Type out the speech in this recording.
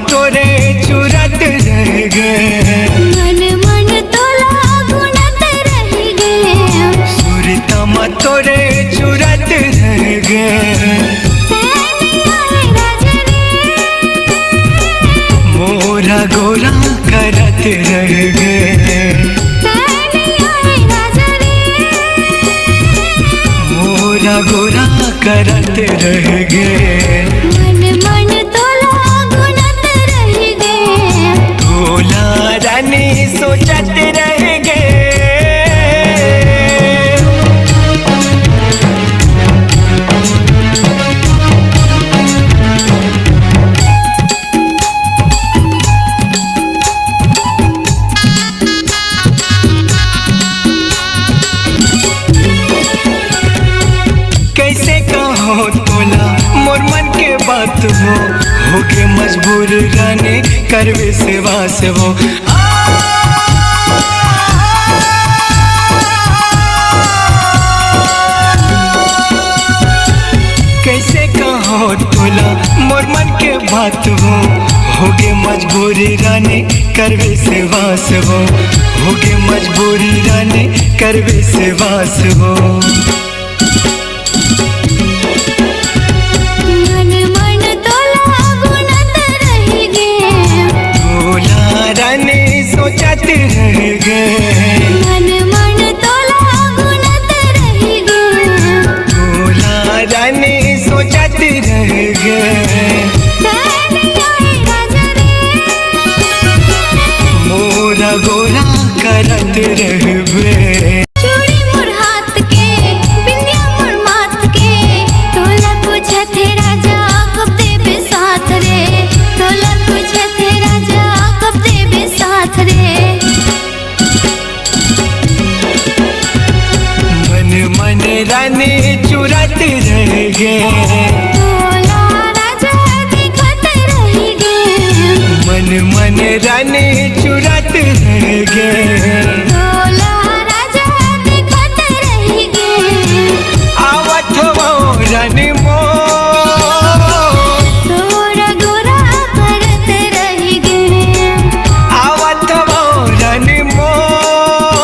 तोरे चुरत रह गए, मन मन तोला गुनत रह गए, सुरतम तोरे चुरत रह गए। मोरा गोरा करत रह गए, मोरा गोरा करत रह गए। मन मन तोला गुनत रह गए, भोला रानी सोचत रह गए। कैसे कहो तोला मोर मन के बात हो के मजबूर रानी करवे सेवा से वो। कैसे कहो तोला मोर मन के बात हो के मजबूरी रानी करवे सेवा से हो के मजबूरी रानी करवे सेवा से हो। मन मन तोला गुनत रह गए, भोला रानी सोचत रह गए, मन मन तोला गुनत रह गए, भोला रानी सोचत रह गए। मोरा गोरा करत रहबे, चूड़ी मोर हाथ के बिंदिया मोर माथ के, तोला पूछत है राजा कब देबे साथ रे, तोला पूछत है राजा कब देबे साथ रे। मन मन रानी चुरत रह गए, तोला राजा दिखत रह गए, मन मन रानी चुरत रह गए।